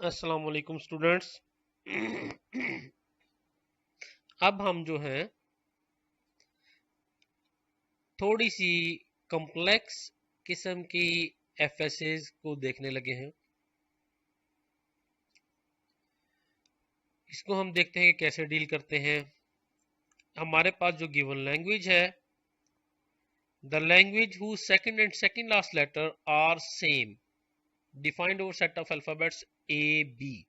अस्सलाम वालेकुम स्टूडेंट्स। अब हम जो है थोड़ी सी कॉम्प्लेक्स किस्म की एफएसएस को देखने लगे हैं। इसको हम देखते हैं कि कैसे डील करते हैं। हमारे पास जो गिवन लैंग्वेज है, the language whose second last letter are same defined over set of alphabets A B।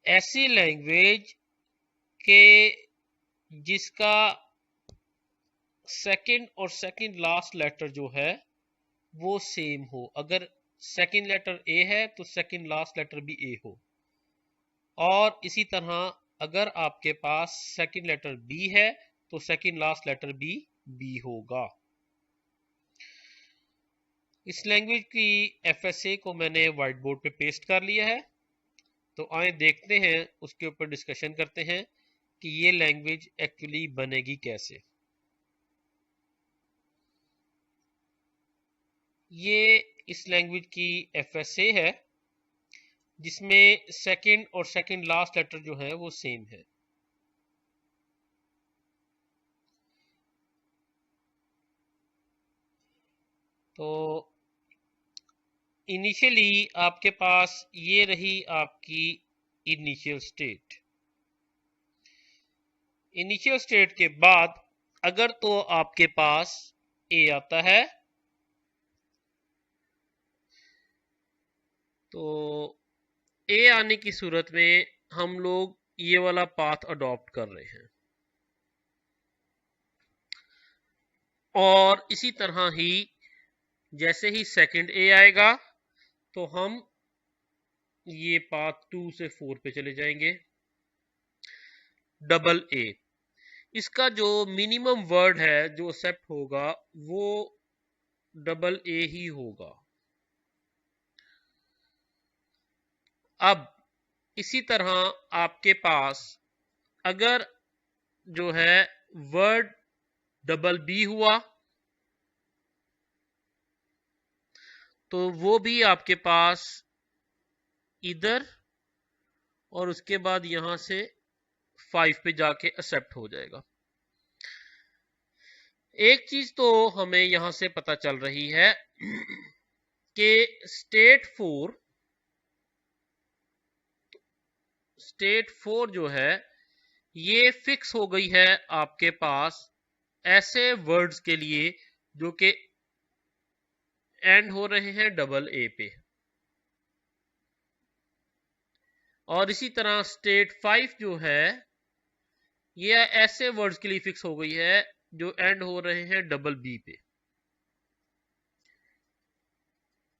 ऐसी लैंग्वेज के जिसका सेकंड और सेकंड लास्ट लेटर जो है वो सेम हो। अगर सेकंड लेटर ए है तो सेकंड लास्ट लेटर भी ए हो, और इसी तरह अगर आपके पास सेकंड लेटर बी है तो सेकंड लास्ट लेटर भी बी होगा। इस लैंग्वेज की एफएसए को मैंने व्हाइट बोर्ड पे पेस्ट कर लिया है, तो आए देखते हैं, उसके ऊपर डिस्कशन करते हैं कि ये लैंग्वेज एक्चुअली बनेगी कैसे। ये इस लैंग्वेज की एफएसए है जिसमें सेकंड और सेकंड लास्ट लेटर जो है वो सेम है। तो इनिशियली आपके पास ये रही आपकी इनिशियल स्टेट। इनिशियल स्टेट के बाद अगर तो आपके पास ए आता है तो ए आने की सूरत में हम लोग ये वाला पाथ अडॉप्ट कर रहे हैं, और इसी तरह ही जैसे ही सेकंड ए आएगा तो हम ये पाथ 2 से 4 पे चले जाएंगे। डबल ए, इसका जो मिनिमम वर्ड है जो एक्सेप्ट होगा वो डबल ए ही होगा। अब इसी तरह आपके पास अगर जो है वर्ड डबल बी हुआ तो वो भी आपके पास इधर और उसके बाद यहां से 5 पे जाके एक्सेप्ट हो जाएगा। एक चीज तो हमें यहां से पता चल रही है कि स्टेट 4 जो है ये फिक्स हो गई है आपके पास ऐसे वर्ड्स के लिए जो कि एंड हो रहे हैं डबल ए पे, और इसी तरह स्टेट 5 जो है ये ऐसे वर्ड्स के लिए फिक्स हो गई है जो एंड हो रहे हैं डबल बी पे।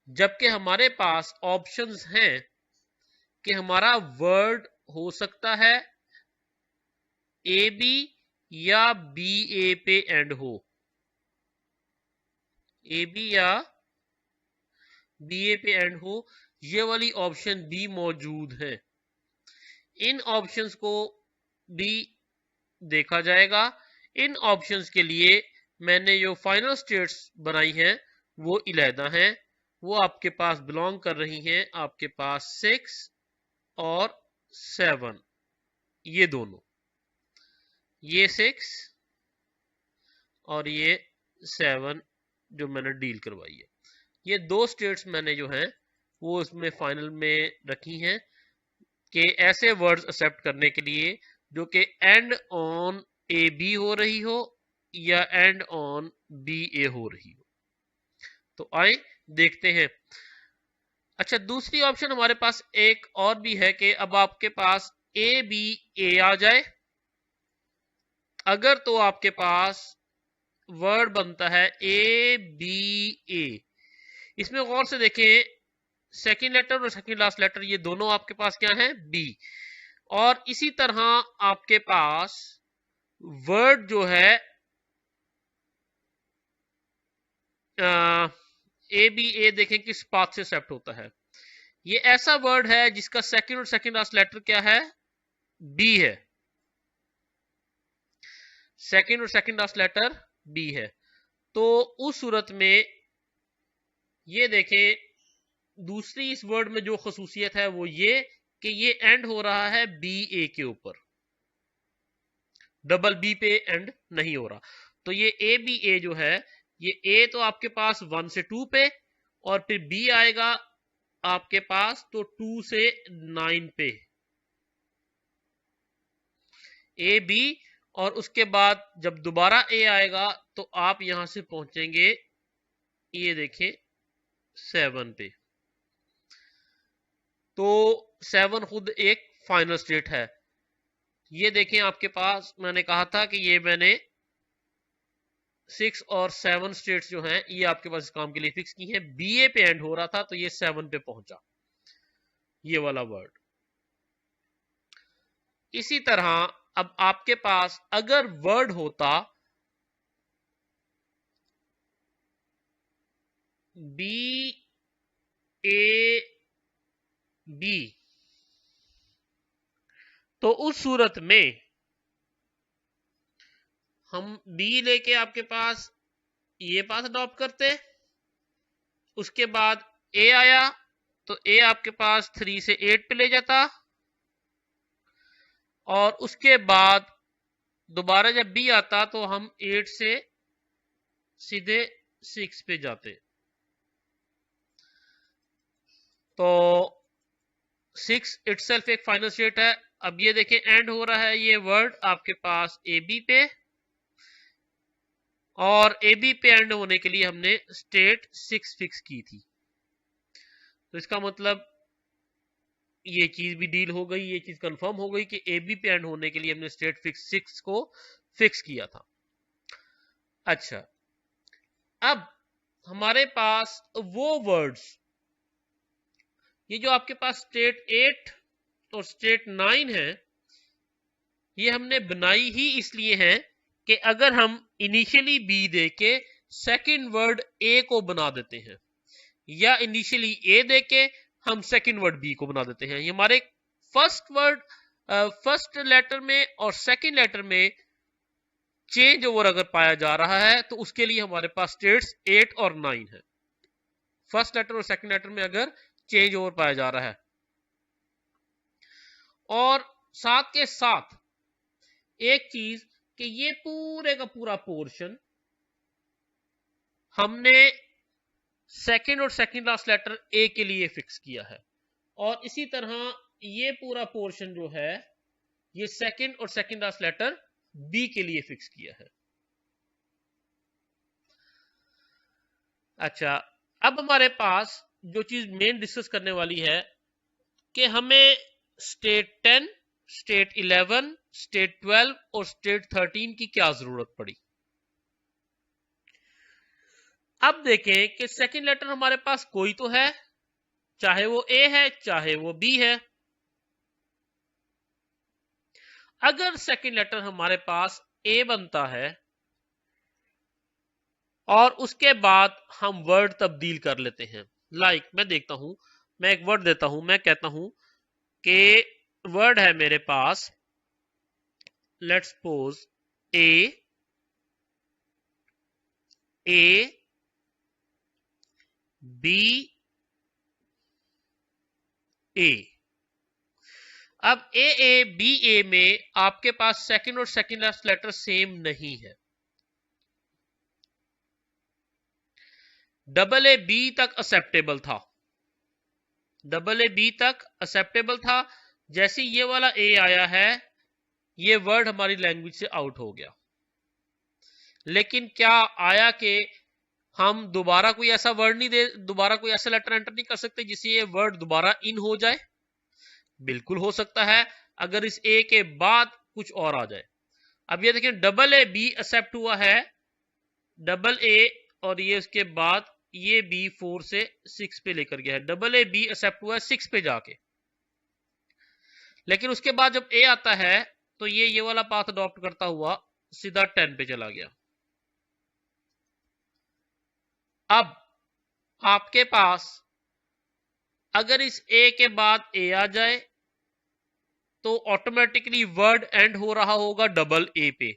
जबकि हमारे पास ऑप्शंस हैं कि हमारा वर्ड हो सकता है ए बी या बी ए पे एंड हो, ए बी या बी ए पे एंड हो, ये वाली ऑप्शन भी मौजूद है। इन ऑप्शंस को भी देखा जाएगा। इन ऑप्शंस के लिए मैंने जो फाइनल स्टेट्स बनाई हैं वो इलेदा हैं, वो आपके पास बिलोंग कर रही हैं आपके पास 6 और 7, ये दोनों, ये 6 और ये 7 जो मैंने डील करवाई है, ये दो स्टेट्स मैंने जो है वो उसमें फाइनल में रखी हैं कि ऐसे वर्ड्स एक्सेप्ट करने के लिए जो कि एंड ऑन ए बी हो रही हो या एंड ऑन बी ए हो रही हो। तो आए देखते हैं। अच्छा, दूसरी ऑप्शन हमारे पास एक और भी है कि अब आपके पास ए बी ए आ जाए। अगर तो आपके पास वर्ड बनता है ए बी ए, इसमें गौर से देखें सेकेंड लेटर और सेकेंड लास्ट लेटर ये दोनों आपके पास क्या है बी, और इसी तरह आपके पास वर्ड जो है ए बी ए देखें किस पाथ से एक्सेप्ट होता है। ये ऐसा वर्ड है जिसका सेकेंड और सेकेंड लास्ट लेटर क्या है बी है, सेकेंड और सेकेंड लास्ट लेटर बी है। तो उस सूरत में ये देखें दूसरी इस वर्ड में जो खसूसियत है वो ये कि ये एंड हो रहा है बी ए के ऊपर, डबल बी पे एंड नहीं हो रहा। तो ये ए बी ए जो है, ये ए तो आपके पास 1 से 2 पे, और फिर बी आएगा आपके पास तो 2 से 9 पे, ए बी, और उसके बाद जब दोबारा ए आएगा तो आप यहां से पहुंचेंगे, ये देखें 7 पे। तो 7 खुद एक फाइनल स्टेट है। ये देखें आपके पास मैंने कहा था कि ये मैंने 6 और 7 स्टेट्स जो हैं ये आपके पास इस काम के लिए फिक्स की हैं। बीए पे एंड हो रहा था तो ये 7 पे पहुंचा, ये वाला वर्ड। इसी तरह अब आपके पास अगर वर्ड होता बी ए बी, तो उस सूरत में हम बी लेके आपके पास ये पाथ अडॉप्ट करते, उसके बाद ए आया तो ए आपके पास 3 से 8 पे ले जाता, और उसके बाद दोबारा जब बी आता तो हम 8 से सीधे 6 पे जाते। तो 6 इटसेल्फ एक फाइनल स्टेट है। अब ये देखें एंड हो रहा है ये वर्ड आपके पास ए बी पे, और ए बी पे एंड होने के लिए हमने स्टेट 6 फिक्स की थी। तो इसका मतलब ये चीज भी डील हो गई, ये चीज कंफर्म हो गई कि ए बी पे एंड होने के लिए हमने स्टेट फिक्स 6 को फिक्स किया था। अच्छा, अब हमारे पास वो वर्ड्स, ये जो आपके पास स्टेट 8 और स्टेट 9 है, ये हमने बनाई ही इसलिए है कि अगर हम इनिशियली बी देके सेकंड वर्ड ए को बना देते हैं, या इनिशियली ए देके हम सेकंड वर्ड बी को बना देते हैं, ये हमारे फर्स्ट वर्ड फर्स्ट लेटर में और सेकंड लेटर में चेंज ओवर अगर पाया जा रहा है तो उसके लिए हमारे पास स्टेट्स 8 और 9 है। फर्स्ट लेटर और सेकंड लेटर में अगर चेंज ओवर पाया जा रहा है, और साथ के साथ एक चीज कि ये पूरे का पूरा पोर्शन हमने सेकंड और सेकंड लास्ट लेटर ए के लिए फिक्स किया है, और इसी तरह ये पूरा पोर्शन जो है ये सेकंड और सेकंड लास्ट लेटर बी के लिए फिक्स किया है। अच्छा, अब हमारे पास जो चीज मेन डिस्कस करने वाली है कि हमें स्टेट 10, स्टेट 11, स्टेट 12 और स्टेट 13 की क्या जरूरत पड़ी। अब देखें कि सेकंड लेटर हमारे पास कोई तो है, चाहे वो ए है चाहे वो बी है। अगर सेकंड लेटर हमारे पास ए बनता है और उसके बाद हम वर्ड तब्दील कर लेते हैं, लाइक मैं देखता हूं, मैं एक वर्ड देता हूं, मैं कहता हूं कि वर्ड है मेरे पास, लेट्स सपोज ए बी ए। अब ए बी ए में आपके पास सेकंड और सेकंड लास्ट लेटर सेम नहीं है। डबल ए बी तक एक्सेप्टेबल था, डबल ए बी तक एक्सेप्टेबल था। जैसे ये वाला ए आया है ये वर्ड हमारी लैंग्वेज से आउट हो गया, लेकिन क्या आया कि हम दोबारा कोई ऐसा वर्ड नहीं दे, दोबारा कोई ऐसा लेटर एंटर नहीं कर सकते जिससे ये वर्ड दोबारा इन हो जाए? बिल्कुल हो सकता है, अगर इस ए के बाद कुछ और आ जाए। अब ये देखिए डबल ए बी एक्सेप्ट हुआ है, डबल ए और ये उसके बाद ये बी 4 से 6 पे लेकर गया है, डबल ए बी एक्सेप्ट हुआ है 6 पे जाके, लेकिन उसके बाद जब ए आता है तो ये वाला पाथ अडॉप्ट करता हुआ सीधा 10 पे चला गया। अब आपके पास अगर इस ए के बाद ए आ जाए तो ऑटोमेटिकली वर्ड एंड हो रहा होगा डबल ए पे,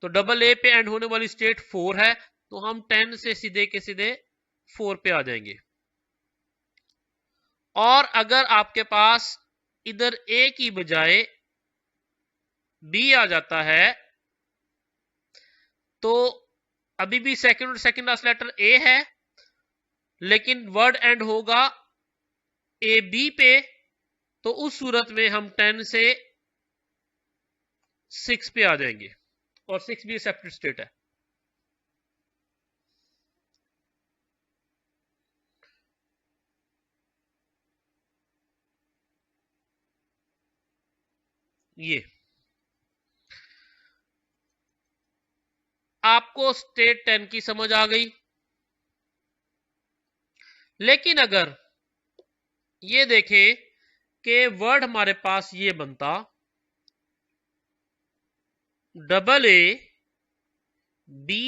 तो डबल ए पे एंड होने वाली स्टेट 4 है, तो हम 10 से सीधे के सीधे 4 पे आ जाएंगे। और अगर आपके पास इधर ए की बजाय बी आ जाता है तो अभी भी सेकंड लास्ट लेटर ए है, लेकिन वर्ड एंड होगा ए बी पे, तो उस सूरत में हम 10 से 6 पे आ जाएंगे और 6 भी एक्सेप्टेड स्टेट है। ये आपको स्टेट 10 की समझ आ गई। लेकिन अगर ये देखें कि वर्ड हमारे पास ये बनता double A B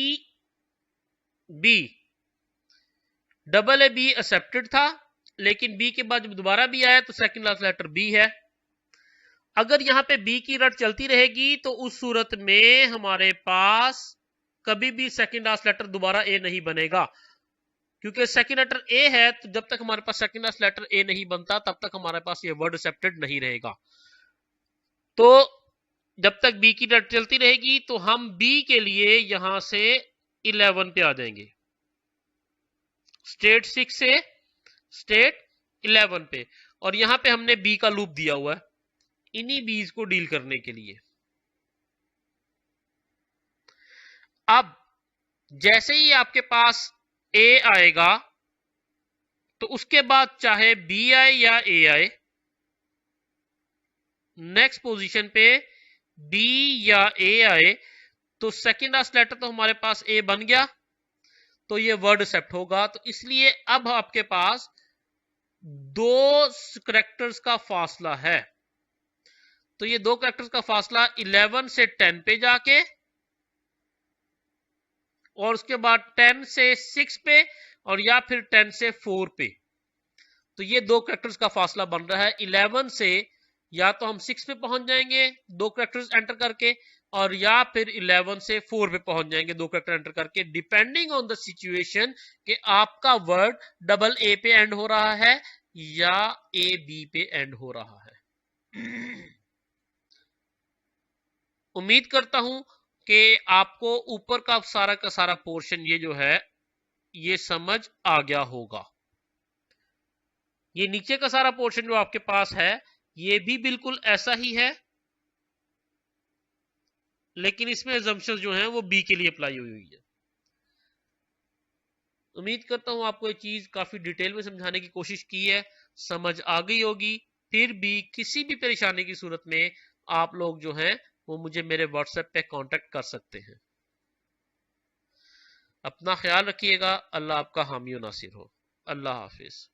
B, double A B accepted था, लेकिन बी के बाद जब दोबारा बी आया तो सेकंड लास्ट लेटर बी है। अगर यहां पे बी की रट चलती रहेगी तो उस सूरत में हमारे पास कभी भी सेकंड लास्ट लेटर दोबारा ए नहीं बनेगा, क्योंकि सेकंड लेटर ए है, तो जब तक हमारे पास सेकंड लास्ट लेटर ए नहीं बनता तब तक हमारे पास ये वर्ड एक्सेप्टेड नहीं रहेगा। तो जब तक बी की रट चलती रहेगी तो हम बी के लिए यहां से 11 पे आ जाएंगे, स्टेट 6 से स्टेट 11 पे, और यहां पे हमने बी का लूप दिया हुआ है इन्हीं बीज को डील करने के लिए। अब जैसे ही आपके पास ए आएगा तो उसके बाद चाहे बी आए या ए आए, नेक्स्ट पोजीशन पे बी या ए आए तो सेकंड लास्ट लेटर तो हमारे पास ए बन गया, तो ये वर्ड एक्सेप्ट होगा। तो इसलिए अब आपके पास दो करैक्टर्स का फासला है, तो ये दो करैक्टर्स का फासला 11 से 10 पे जाके और उसके बाद 10 से 6 पे और या फिर 10 से 4 पे, तो ये दो करैक्टर्स का फासला बन रहा है। 11 से या तो हम 6 पे पहुंच जाएंगे दो करैक्टर्स एंटर करके, और या फिर 11 से 4 पे पहुंच जाएंगे दो करैक्टर एंटर करके, डिपेंडिंग ऑन द सिचुएशन कि आपका वर्ड डबल ए पे एंड हो रहा है या ए बी पे एंड हो रहा है। उम्मीद करता हूं कि आपको ऊपर का सारा पोर्शन ये जो है ये समझ आ गया होगा। ये नीचे का सारा पोर्शन जो आपके पास है ये भी बिल्कुल ऐसा ही है, लेकिन इसमें assumptions जो हैं वो बी के लिए अप्लाई हुई हुई है। उम्मीद करता हूं आपको ये चीज काफी डिटेल में समझाने की कोशिश की है, समझ आ गई होगी। फिर भी किसी भी परेशानी की सूरत में आप लोग जो हैं वो मुझे मेरे व्हाट्सएप पे कांटेक्ट कर सकते हैं। अपना ख्याल रखिएगा। अल्लाह आपका हामी और नासिर हो। अल्लाह हाफिज।